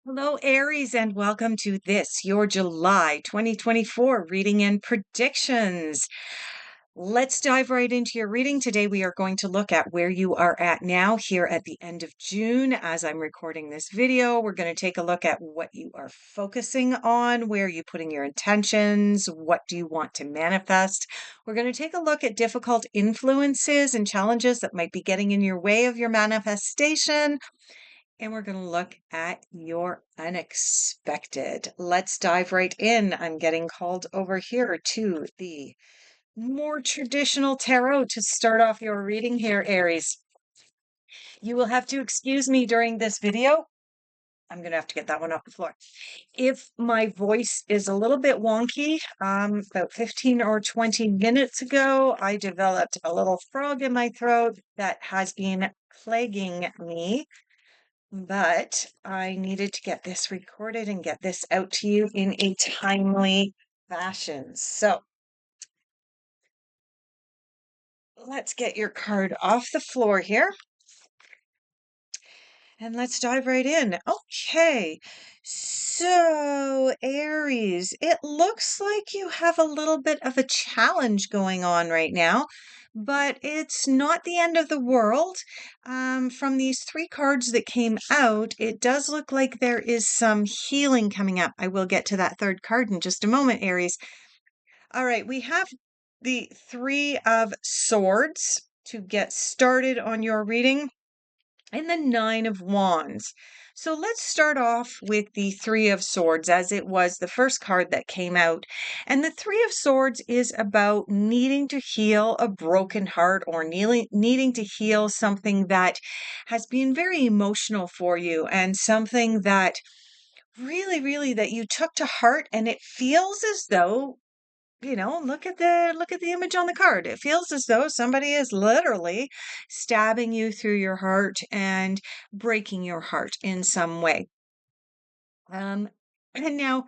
Hello, Aries, and welcome to this, your July 2024 reading and predictions. Let's dive right into your reading. Today, we are going to look at where you are at now here at the end of June. As I'm recording this video, we're going to take a look at what you are focusing on, where are you putting your intentions, what do you want to manifest. We're going to take a look at difficult influences and challenges that might be getting in your way of your manifestation. And we're going to look at your unexpected. Let's dive right in. I'm getting called over here to the more traditional tarot to start off your reading here, Aries. You will have to excuse me during this video. I'm going to have to get that one off the floor. If my voice is a little bit wonky, about 15 or 20 minutes ago, I developed a little frog in my throat that has been plaguing me. But I needed to get this recorded and get this out to you in a timely fashion. So let's get your card off the floor here and let's dive right in. Okay. So, Aries, it looks like you have a little bit of a challenge going on right now, but it's not the end of the world. From these three cards that came out, it does look like there is some healing coming up. I will get to that third card in just a moment, Aries. All right, we have the Three of Swords to get started on your reading and the Nine of Wands. So let's start off with the Three of Swords, as it was the first card that came out. And the Three of Swords is about needing to heal a broken heart or needing to heal something that has been very emotional for you and something that really that you took to heart, and it feels as though look at the image on the card. It feels as though somebody is literally stabbing you through your heart and breaking your heart in some way. And now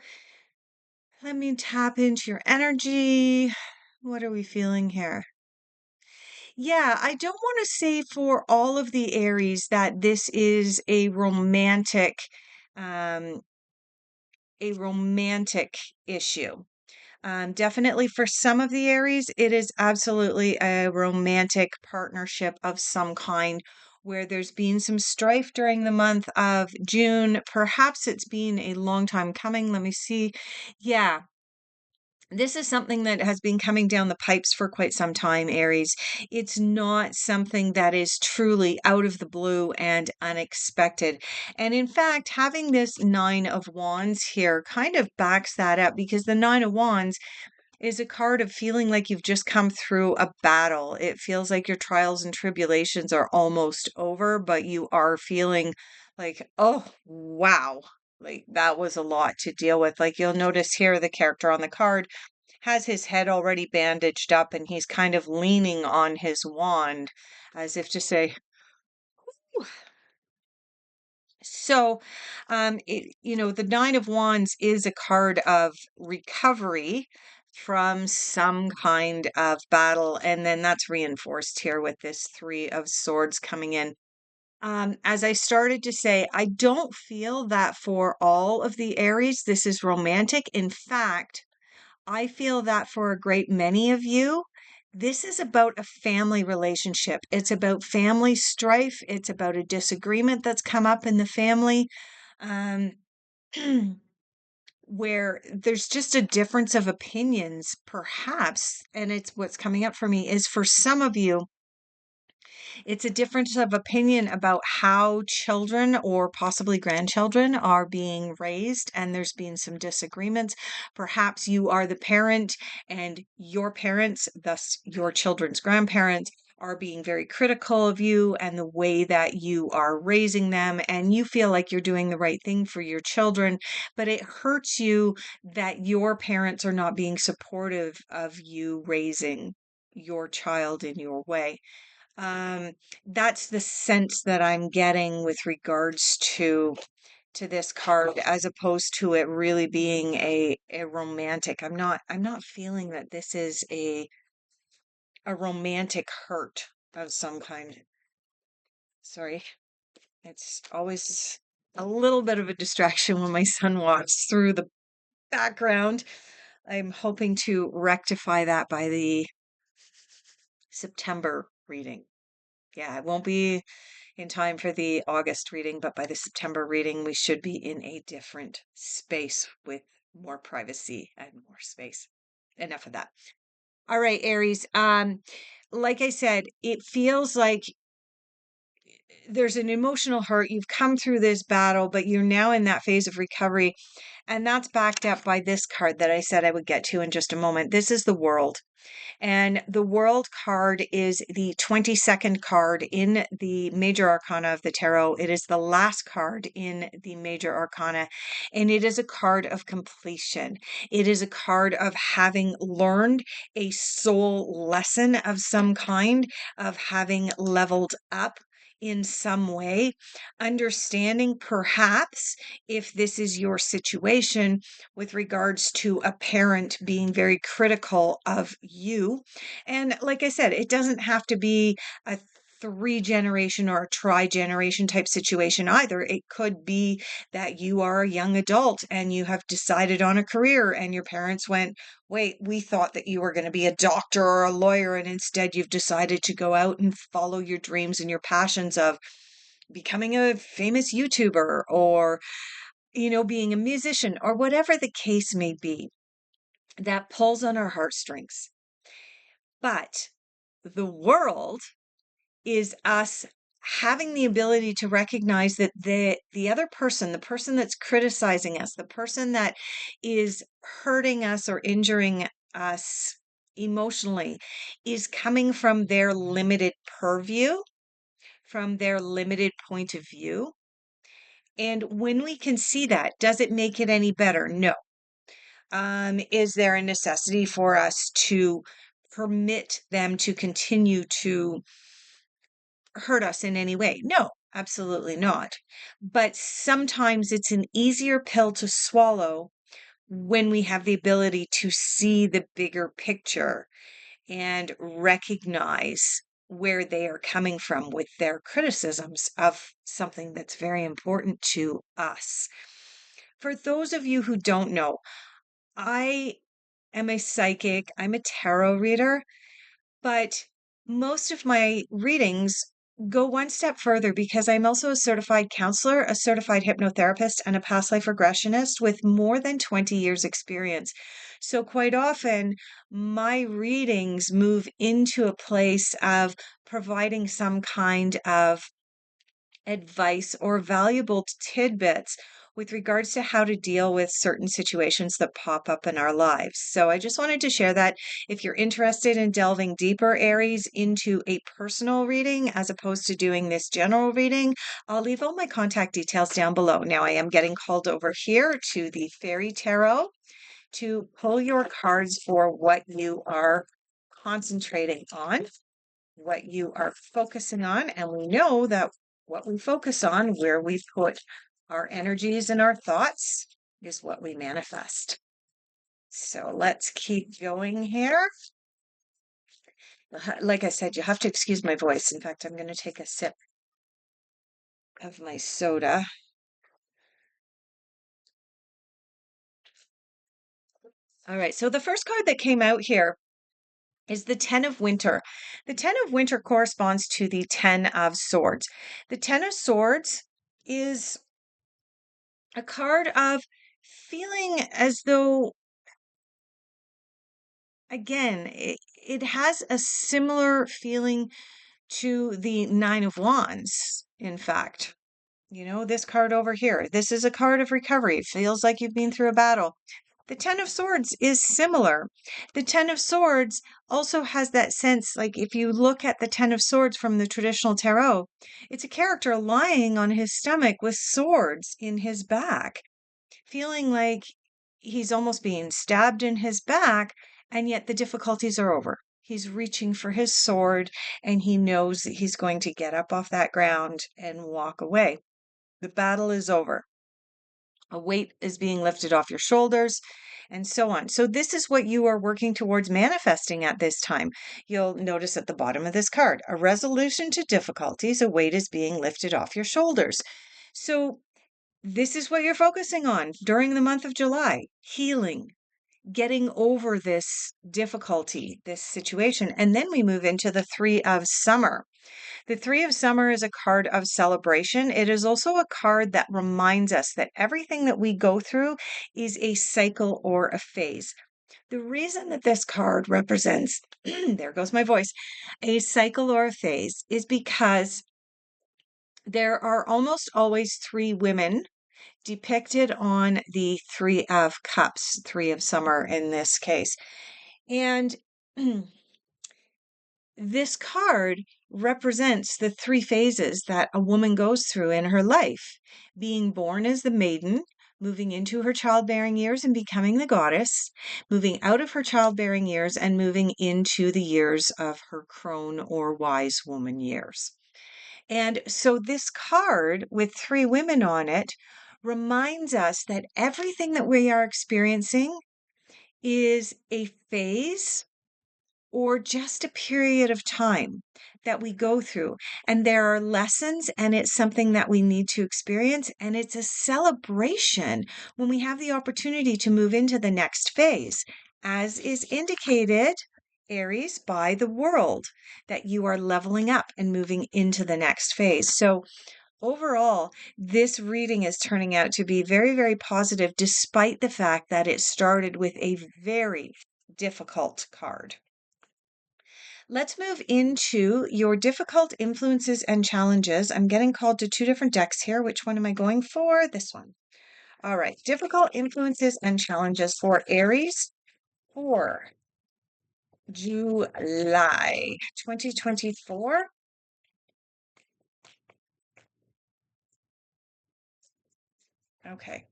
let me tap into your energy. What are we feeling here? Yeah, I don't want to say for all of the Aries that this is um, a romantic issue. Definitely for some of the Aries, it is absolutely a romantic partnership of some kind where there's been some strife during the month of June. Perhaps it's been a long time coming. Let me see. Yeah, this is something that has been coming down the pipes for quite some time, Aries. It's not something that is truly out of the blue and unexpected. And in fact, having this Nine of Wands here kind of backs that up, because the Nine of Wands is a card of feeling like you've just come through a battle. It feels like your trials and tribulations are almost over, but you are feeling like, oh, wow. Like that was a lot to deal with. Like you'll notice here, the character on the card has his head already bandaged up and he's kind of leaning on his wand as if to say, "Whew." So, the Nine of Wands is a card of recovery from some kind of battle. And then that's reinforced here with this Three of Swords coming in. As I started to say, I don't feel that for all of the Aries, this is romantic. In fact, I feel that for a great many of you, this is about a family relationship. It's about family strife. It's about a disagreement that's come up in the family, um, where there's just a difference of opinions, perhaps. And it's what's coming up for me is for some of you, it's a difference of opinion about how children or possibly grandchildren are being raised, and there's been some disagreements. Perhaps you are the parent, and your parents, thus your children's grandparents, are being very critical of you and the way that you are raising them, and you feel like you're doing the right thing for your children, but it hurts you that your parents are not being supportive of you raising your child in your way. um, that's the sense that I'm getting with regards to this card, as opposed to it really being a romantic. I'm not feeling that this is a romantic hurt of some kind. Sorry. It's always a little bit of a distraction when my son walks through the background. I'm hoping to rectify that by the September reading. Yeah, it won't be in time for the August reading, but by the September reading, we should be in a different space with more privacy and more space. Enough of that. All right, Aries. Like I said, it feels like there's an emotional hurt. You've come through this battle, but you're now in that phase of recovery. And that's backed up by this card that I said I would get to in just a moment. This is the World. And the World card is the 22nd card in the Major Arcana of the Tarot. It is the last card in the Major Arcana, and it is a card of completion. It is a card of having learned a soul lesson of some kind, of having leveled up in some way, understanding perhaps if this is your situation with regards to a parent being very critical of you. And like I said, it doesn't have to be a three generation or a tri generation type situation either. It could be that you are a young adult and you have decided on a career, and your parents went, wait, we thought that you were going to be a doctor or a lawyer, and instead you've decided to go out and follow your dreams and your passions of becoming a famous YouTuber or being a musician or whatever the case may be, that pulls on our heartstrings. But the World is us having the ability to recognize that the other person, the person that's criticizing us, the person that is hurting us or injuring us emotionally, is coming from their limited purview, from their limited point of view. And when we can see that, does it make it any better? No. Is there a necessity for us to permit them to continue to hurt us in any way? No, absolutely not. But sometimes it's an easier pill to swallow when we have the ability to see the bigger picture and recognize where they are coming from with their criticisms of something that's very important to us. For those of you who don't know, I am a psychic, I'm a tarot reader, but most of my readings go one step further because I'm also a certified counselor, a certified hypnotherapist, and a past life regressionist with more than 20 years' experience. So, quite often, my readings move into a place of providing some kind of advice or valuable tidbits with regards to how to deal with certain situations that pop up in our lives. So I just wanted to share that. If you're interested in delving deeper, Aries, into a personal reading as opposed to doing this general reading, I'll leave all my contact details down below. Now I am getting called over here to the Fairy Tarot to pull your cards for what you are concentrating on, what you are focusing on. And we know that what we focus on, where we put our energies and our thoughts, is what we manifest. So let's keep going here. Like I said, you have to excuse my voice. In fact, I'm going to take a sip of my soda. All right, so the first card that came out here is the Ten of Winter. The Ten of Winter corresponds to the Ten of Swords. The Ten of Swords is a card of feeling as though, again, it has a similar feeling to the Nine of Wands, in fact. This card over here, this is a card of recovery. It feels like you've been through a battle. The Ten of Swords is similar. The Ten of Swords also has that sense, like if you look at the Ten of Swords from the traditional tarot, it's a character lying on his stomach with swords in his back, feeling like he's almost being stabbed in his back, and yet the difficulties are over. He's reaching for his sword, and he knows that he's going to get up off that ground and walk away. The battle is over. A weight is being lifted off your shoulders, and so on. So, this is what you are working towards manifesting at this time. You'll notice at the bottom of this card, a resolution to difficulties, a weight is being lifted off your shoulders. So, this is what you're focusing on during the month of July: healing, getting over this difficulty, this situation. And then we move into the Three of Summer. The Three of Summer is a card of celebration. It is also a card that reminds us that everything that we go through is a cycle or a phase. The reason that this card represents, there goes my voice, a cycle or a phase is because there are almost always three women depicted on the Three of Cups, Three of Summer in this case. And this card represents the three phases that a woman goes through in her life: being born as the maiden, moving into her childbearing years and becoming the goddess, moving out of her childbearing years and moving into the years of her crone or wise woman years. And so this card with three women on it reminds us that everything that we are experiencing is a phase or just a period of time that we go through. And there are lessons, and it's something that we need to experience. And it's a celebration when we have the opportunity to move into the next phase, as is indicated, Aries, by the world, that you are leveling up and moving into the next phase. So overall, this reading is turning out to be very, very positive, despite the fact that it started with a very difficult card. Let's move into your difficult influences and challenges. I'm getting called to two different decks here. Which one am I going for? This one. All right. Difficult influences and challenges for Aries for July 2024. Okay.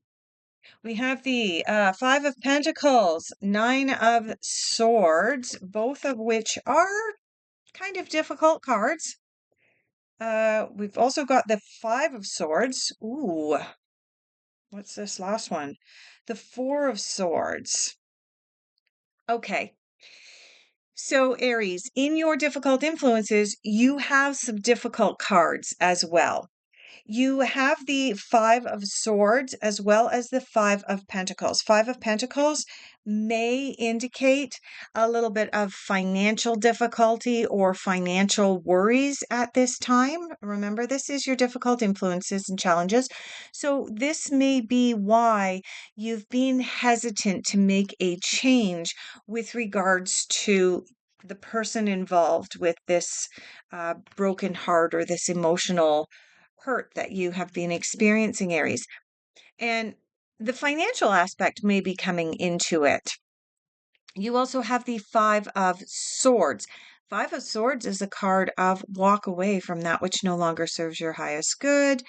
We have the Five of Pentacles, Nine of Swords, both of which are kind of difficult cards. We've also got the Five of Swords. Ooh, what's this last one? The Four of Swords. Okay. So, Aries, in your difficult influences, you have some difficult cards as well. You have the Five of Swords as well as the Five of Pentacles. Five of Pentacles may indicate a little bit of financial difficulty or financial worries at this time. Remember, this is your difficult influences and challenges. So, this may be why you've been hesitant to make a change with regards to the person involved with this broken heart or this emotional hurt that you have been experiencing, Aries. And the financial aspect may be coming into it. You also have the Five of Swords. Five of Swords is a card of walk away from that which no longer serves your highest good,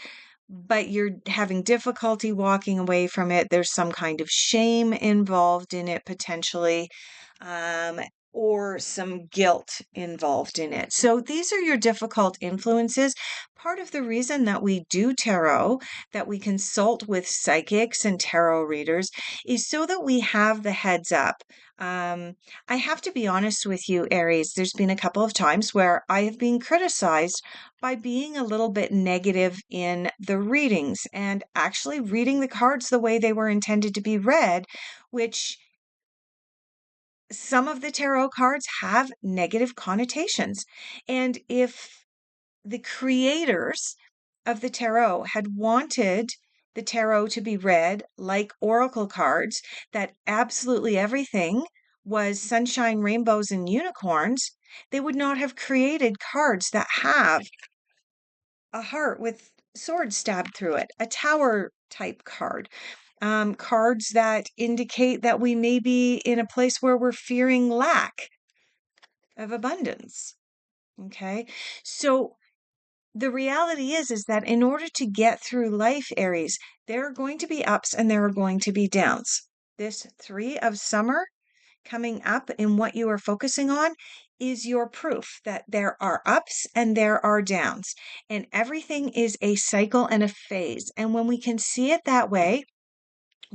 but you're having difficulty walking away from it. There's some kind of shame involved in it potentially. Um, or some guilt involved in it. So these are your difficult influences. Part of the reason that we do tarot, that we consult with psychics and tarot readers, is so that we have the heads up. I have to be honest with you, Aries. There's been a couple of times where I have been criticized by being a little bit negative in the readings and actually reading the cards the way they were intended to be read, which some of the tarot cards have negative connotations. And if the creators of the tarot had wanted the tarot to be read like oracle cards, that absolutely everything was sunshine, rainbows, and unicorns, they would not have created cards that have a heart with swords stabbed through it, a tower type card, cards that indicate that we may be in a place where we're fearing lack of abundance. Okay. So the reality is that in order to get through life, Aries, there are going to be ups and there are going to be downs. This Three of Summer coming up in what you are focusing on is your proof that there are ups and there are downs, and everything is a cycle and a phase. And when we can see it that way,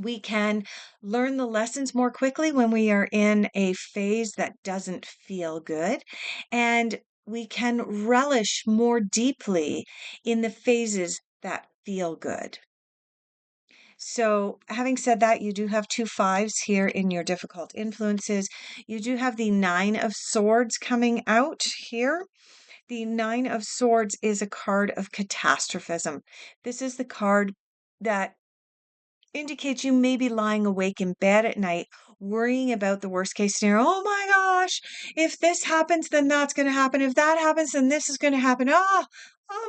we can learn the lessons more quickly when we are in a phase that doesn't feel good. And we can relish more deeply in the phases that feel good. So, having said that, you do have two fives here in your difficult influences. You do have the Nine of Swords coming out here. The Nine of Swords is a card of catastrophism. This is the card that indicates you may be lying awake in bed at night, worrying about the worst case scenario. Oh my gosh, if this happens, then that's going to happen. If that happens, then this is going to happen. Oh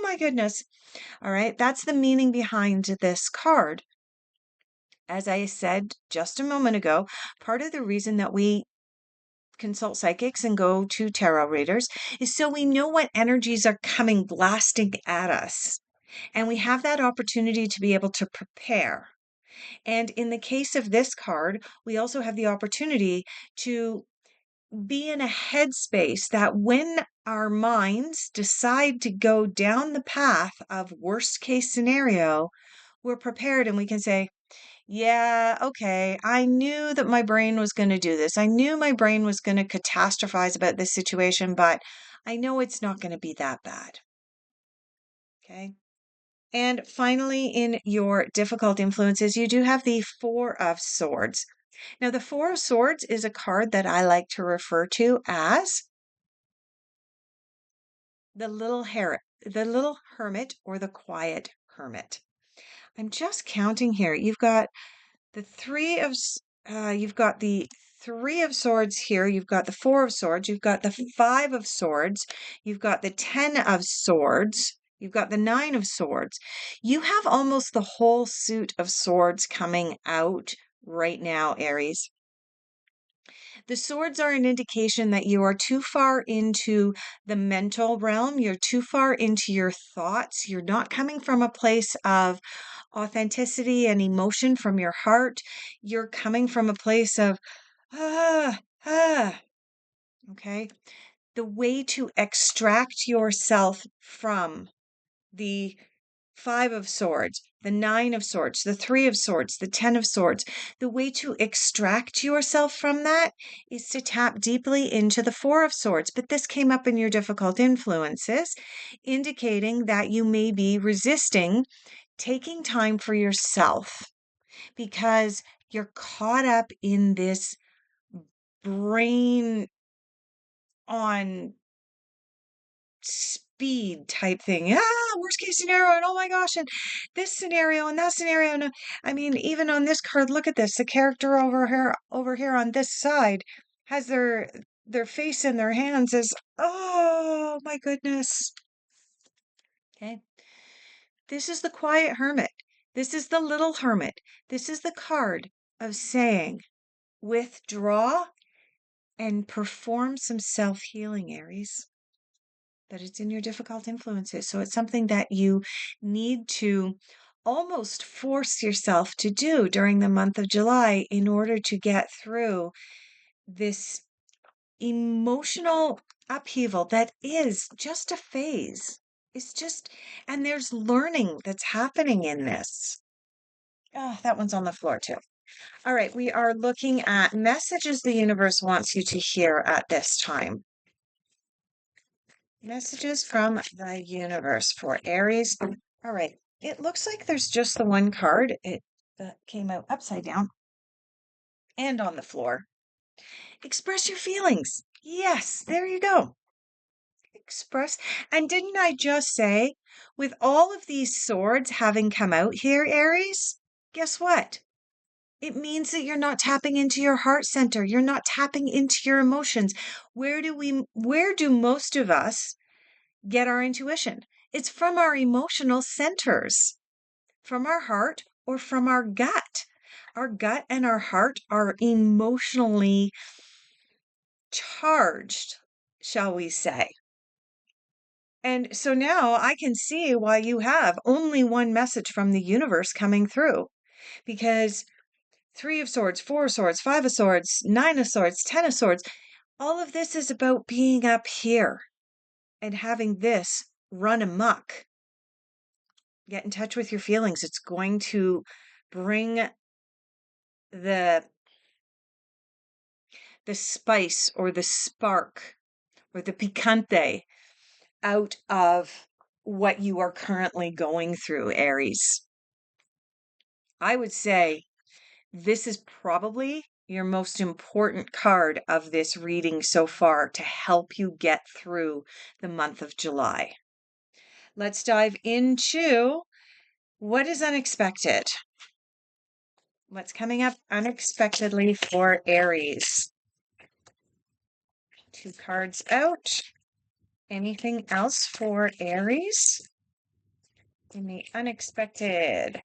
my goodness. All right. That's the meaning behind this card. As I said just a moment ago, part of the reason that we consult psychics and go to tarot readers is so we know what energies are coming blasting at us. And we have that opportunity to be able to prepare. And in the case of this card, we also have the opportunity to be in a headspace that when our minds decide to go down the path of worst case scenario, we're prepared and we can say, yeah, okay, I knew that my brain was going to do this. I knew my brain was going to catastrophize about this situation, but I know it's not going to be that bad. Okay. And finally, in your difficult influences, you do have the Four of Swords. Now, the Four of Swords is a card that I like to refer to as the little hermit or the quiet hermit. I'm just counting here. You've got the Three of Swords here. You've got the Four of Swords. You've got the Five of Swords. You've got the Ten of Swords. You've got the Nine of Swords. You have almost the whole suit of swords coming out right now, Aries. The swords are an indication that you are too far into the mental realm. You're too far into your thoughts. You're not coming from a place of authenticity and emotion from your heart. You're coming from a place of, ah, ah. Okay. The way to extract yourself from the Five of Swords, the Nine of Swords, the Three of Swords, the Ten of Swords. The way to extract yourself from that is to tap deeply into the Four of Swords. But this came up in your difficult influences, indicating that you may be resisting taking time for yourself because you're caught up in this brain on speed type thing. Worst case scenario, and oh my gosh, and this scenario and that scenario. And I mean, even on this card, look at this. The character over here on this side has their face in their hands as, oh my goodness. Okay. This is the quiet hermit. This is the little hermit. This is the card of saying, withdraw and perform some self-healing, Aries. That it's in your difficult influences. So it's something that you need to almost force yourself to do during the month of July in order to get through this emotional upheaval that is just a phase. It's just, and there's learning that's happening in this. Oh, that one's on the floor too. All right, we are looking at messages the universe wants you to hear at this time. Messages from the universe for Aries. All right. It looks like there's just the one card. It came out upside down and on the floor. Express your feelings. Yes, there you go. Express. And didn't I just say, with all of these swords having come out here, Aries, guess what? It means that you're not tapping into your heart center. You're not tapping into your emotions. Where do most of us get our intuition? It's from our emotional centers, from our heart or from our gut. Our gut and our heart are emotionally charged, shall we say. And so now I can see why you have only one message from the universe coming through, because Three of Swords, Four of Swords, Five of Swords, Nine of Swords, Ten of Swords, all of this is about being up here and having this run amok. Get in touch with your feelings. It's going to bring the spice or the spark or the picante out of what you are currently going through, Aries. I would say this is probably your most important card of this reading so far to help you get through the month of July. Let's dive into what is unexpected. What's coming up unexpectedly for Aries? 2 cards out. Anything else for Aries in the unexpected?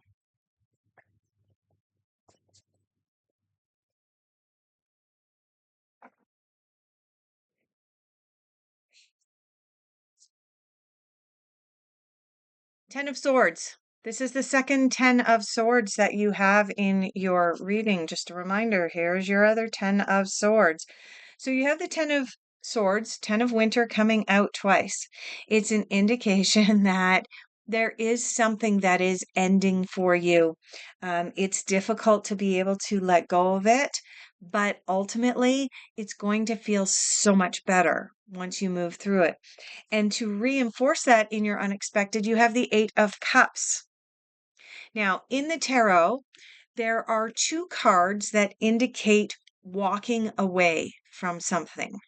Ten of Swords. This is the second 10 of Swords that you have in your reading. Just a reminder, here's your other 10 of Swords. So you have the 10 of Swords, 10 of Winter coming out twice. It's an indication that there is something that is ending for you. It's difficult to be able to let go of it, but ultimately it's going to feel so much better once you move through it. And to reinforce that in your unexpected, you have the Eight of Cups. Now, in the tarot, there are 2 cards that indicate walking away from something.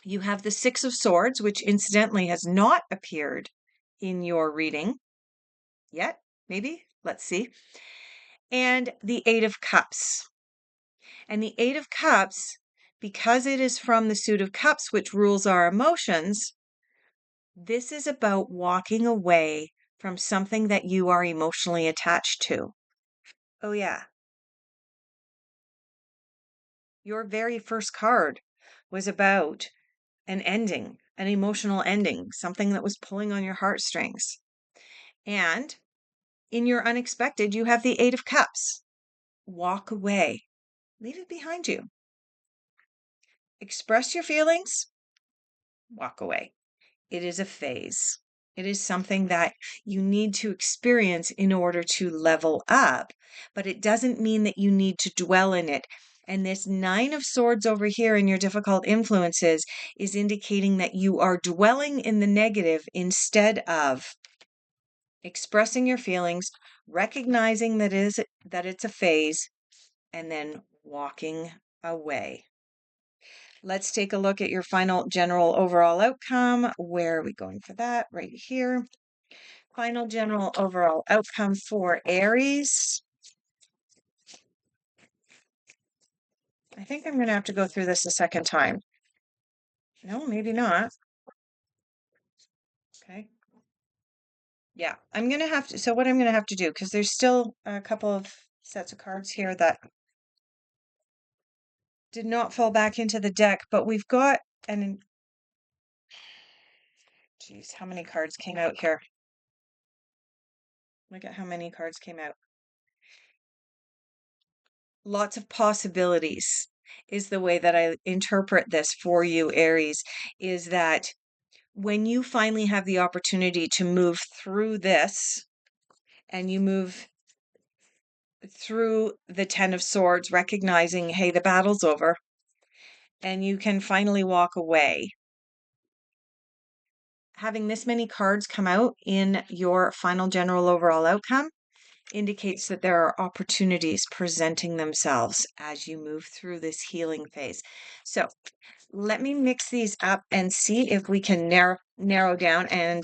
You have the Six of Swords, which incidentally has not appeared in your reading yet, maybe. Let's see. And the Eight of Cups. And the Eight of Cups, because it is from the Suit of Cups, which rules our emotions, this is about walking away from something that you are emotionally attached to. Oh, yeah. Your very first card was about an ending, an emotional ending, something that was pulling on your heartstrings. And in your unexpected, you have the Eight of Cups. Walk away, leave it behind you. Express your feelings, walk away. It is a phase. It is something that you need to experience in order to level up, but it doesn't mean that you need to dwell in it. And this Nine of Swords over here in your difficult influences is indicating that you are dwelling in the negative instead of expressing your feelings, recognizing that it's a phase, and then walking away. Let's take a look at your final general overall outcome. Where are we going for that? Right here. Final general overall outcome for Aries. I think I'm going to have to go through this a second time. No, maybe not. Okay. Yeah, I'm going to have to. So, what I'm going to have to do, because there's still a couple of sets of cards here that did not fall back into the deck, but we've got an. Geez, how many cards came out here? Look at how many cards came out. Lots of possibilities is the way that I interpret this for you, Aries, is that when you finally have the opportunity to move through this and you move through the Ten of Swords, recognizing, hey, the battle's over, and you can finally walk away. Having this many cards come out in your final general overall outcome indicates that there are opportunities presenting themselves as you move through this healing phase. So let me mix these up and see if we can narrow down and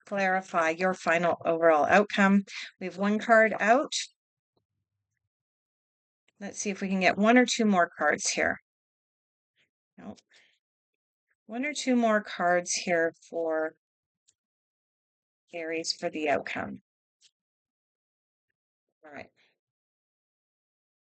clarify your final overall outcome. We have 1 card out. Let's see if we can get 1 or 2 more cards here. Nope. 1 or 2 more cards here for Aries for the outcome. All right.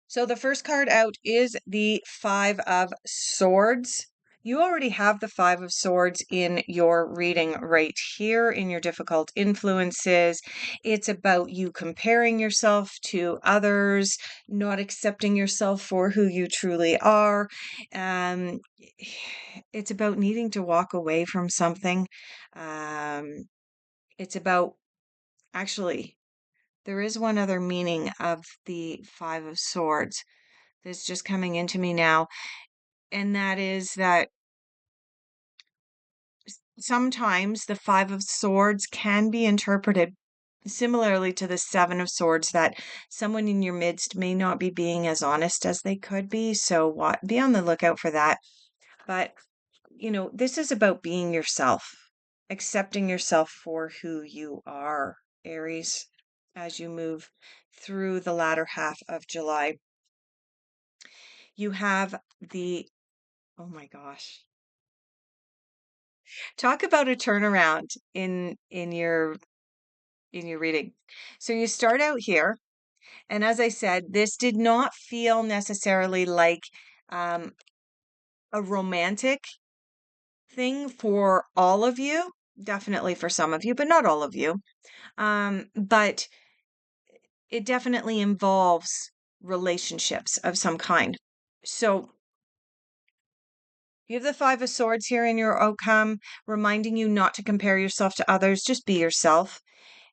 So the first card out is the Five of Swords. You already have the Five of Swords in your reading right here in your difficult influences. It's about you comparing yourself to others, not accepting yourself for who you truly are. Um, it's about needing to walk away from something. It's about actually, there is one other meaning of the Five of Swords that's just coming into me now, and that is that sometimes the Five of Swords can be interpreted Similarly to the Seven of Swords, that someone in your midst may not be being as honest as they could be. So be on the lookout for that. But, this is about being yourself, accepting yourself for who you are, Aries, as you move through the latter half of July. You have oh my gosh. Talk about a turnaround in your reading. So you start out here, and as I said, this did not feel necessarily like um, a romantic thing for all of you. Definitely for some of you, but not all of you. But it definitely involves relationships of some kind. So you have the Five of Swords here in your outcome, reminding you not to compare yourself to others, just be yourself.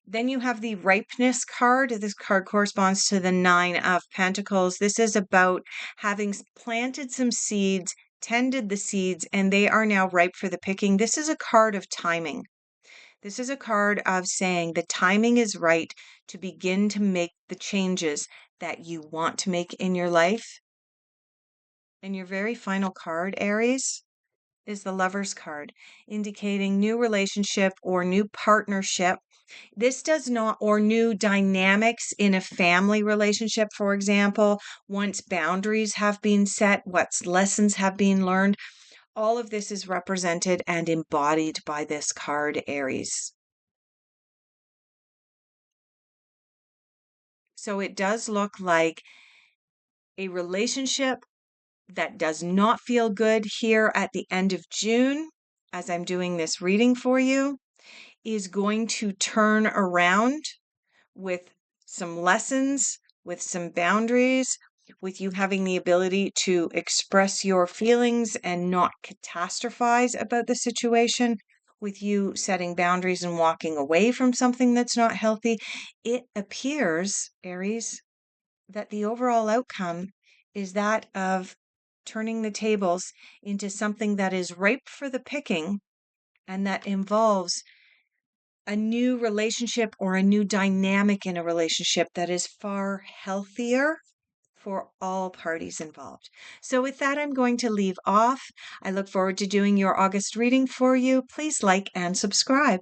Then you have the ripeness card. This card corresponds to the Nine of Pentacles. This is about having planted some seeds, tended the seeds, and they are now ripe for the picking. This is a card of timing. This is a card of saying the timing is right to begin to make the changes that you want to make in your life. And your very final card, Aries, is the Lover's card, indicating new relationship or new partnership. This does not, or new dynamics in a family relationship, for example, once boundaries have been set, what lessons have been learned. All of this is represented and embodied by this card, Aries. So it does look like a relationship that does not feel good here at the end of June, as I'm doing this reading for you, is going to turn around with some lessons, with some boundaries, with you having the ability to express your feelings and not catastrophize about the situation, with you setting boundaries and walking away from something that's not healthy. It appears, Aries, that the overall outcome is that of turning the tables into something that is ripe for the picking and that involves a new relationship or a new dynamic in a relationship that is far healthier for all parties involved. So, with that, I'm going to leave off. I look forward to doing your August reading for you. Please like and subscribe.